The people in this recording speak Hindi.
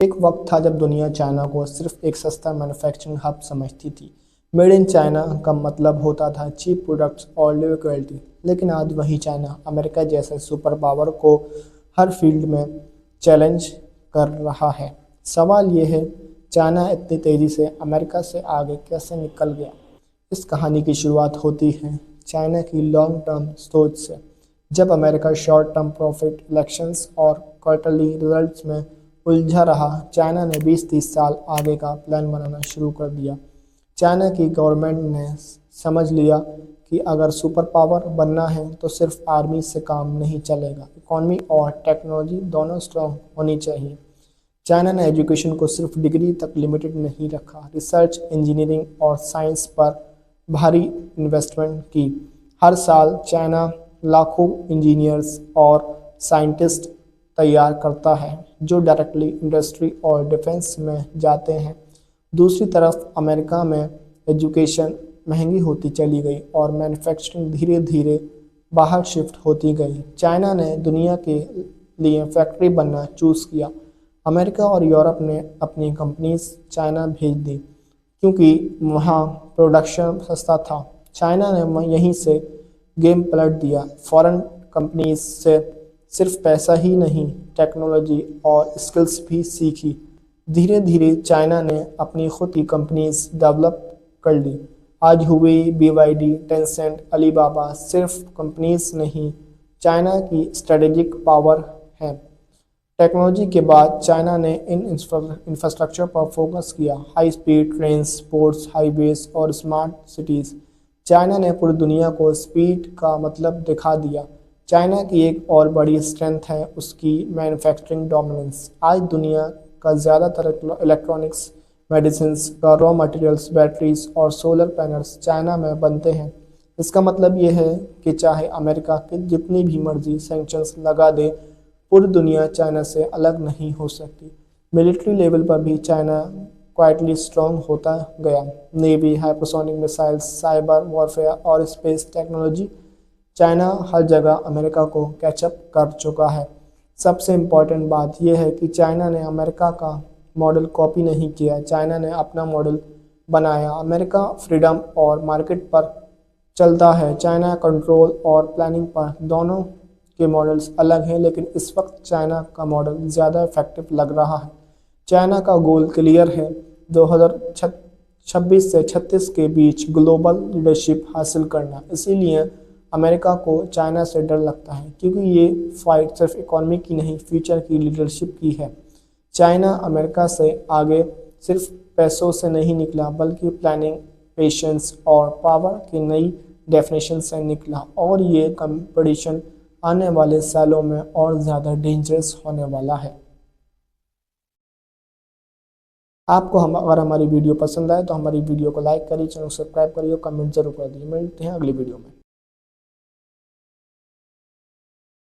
एक वक्त था जब दुनिया चाइना को सिर्फ एक सस्ता मैन्युफैक्चरिंग हब समझती थी। मेड इन चाइना का मतलब होता था चीप प्रोडक्ट्स और लो क्वालिटी। लेकिन आज वही चाइना अमेरिका जैसे सुपर पावर को हर फील्ड में चैलेंज कर रहा है। सवाल ये है, चाइना इतनी तेज़ी से अमेरिका से आगे कैसे निकल गया? इस कहानी की शुरुआत होती है चाइना की लॉन्ग टर्म सोच से। जब America short term profit, elections और क्वार्टरली रिजल्ट्स में उलझा रहा, चाइना ने 20-30 साल आगे का प्लान बनाना शुरू कर दिया। चाइना की गवर्नमेंट ने समझ लिया कि अगर सुपर पावर बनना है तो सिर्फ आर्मी से काम नहीं चलेगा, इकोनॉमी और टेक्नोलॉजी दोनों स्ट्रांग होनी चाहिए। चाइना ने एजुकेशन को सिर्फ डिग्री तक लिमिटेड नहीं रखा, रिसर्च, इंजीनियरिंग और साइंस पर भारी इन्वेस्टमेंट की। हर साल चाइना लाखों इंजीनियर्स और साइंटिस्ट तैयार करता है जो डायरेक्टली इंडस्ट्री और डिफेंस में जाते हैं। दूसरी तरफ अमेरिका में एजुकेशन महंगी होती चली गई और मैन्युफैक्चरिंग धीरे धीरे बाहर शिफ्ट होती गई। चाइना ने दुनिया के लिए फैक्ट्री बनना चूज़ किया। अमेरिका और यूरोप ने अपनी कंपनीज चाइना भेज दी क्योंकि वहाँ प्रोडक्शन सस्ता था। चाइना ने यहीं से गेम पलट दिया। फॉरेन कंपनीज से सिर्फ पैसा ही नहीं, टेक्नोलॉजी और स्किल्स भी सीखी। धीरे धीरे चाइना ने अपनी खुद की कंपनीज डेवलप कर ली। आज हुई, BYD, टेंसेंट, अलीबाबा सिर्फ कंपनीज नहीं, चाइना की स्ट्रेटेजिक पावर है। टेक्नोलॉजी के बाद चाइना ने इन इंफ्रास्ट्रक्चर पर फोकस किया। High speed trains, ports, highways और स्मार्ट सिटीज़। चाइना ने पूरी दुनिया को स्पीड का मतलब दिखा दिया। चाइना की एक और बड़ी स्ट्रेंथ है उसकी मैन्युफैक्चरिंग डोमिनेंस। आज दुनिया का ज़्यादातर इलेक्ट्रॉनिक्स, मेडिसिन्स का रॉ मटेरियल्स, बैटरीज और सोलर पैनल्स चाइना में बनते हैं। इसका मतलब ये है कि चाहे अमेरिका की जितनी भी मर्जी सैंक्शंस लगा दे, पूरी दुनिया चाइना से अलग नहीं हो सकती। मिलिट्री लेवल पर भी चाइना क्वाइटली स्ट्रॉन्ग होता गया। Navy, hypersonic missiles, cyber warfare और स्पेस टेक्नोलॉजी, चाइना हर जगह अमेरिका को कैचअप कर चुका है। सबसे इम्पॉर्टेंट बात यह है कि चाइना ने अमेरिका का मॉडल कॉपी नहीं किया, चाइना ने अपना मॉडल बनाया। अमेरिका फ्रीडम और मार्केट पर चलता है, चाइना कंट्रोल और प्लानिंग पर। दोनों के मॉडल्स अलग हैं, लेकिन इस वक्त चाइना का मॉडल ज़्यादा इफेक्टिव लग रहा है। चाइना का गोल क्लियर है, 2026 से 36 के बीच ग्लोबल लीडरशिप हासिल करना। इसीलिए अमेरिका को चाइना से डर लगता है, क्योंकि ये फाइट सिर्फ इकोनॉमी की नहीं, फ्यूचर की लीडरशिप की है। चाइना अमेरिका से आगे सिर्फ पैसों से नहीं निकला, बल्कि प्लानिंग, पेशेंस और पावर की नई डेफिनेशन से निकला। और ये कंपटीशन आने वाले सालों में और ज़्यादा डेंजरस होने वाला है। आपको अगर हमारी वीडियो पसंद आए तो हमारी वीडियो को लाइक करिए, चैनल को सब्सक्राइब करिए, कमेंट जरूर कर दिए। मिलते हैं अगली वीडियो में।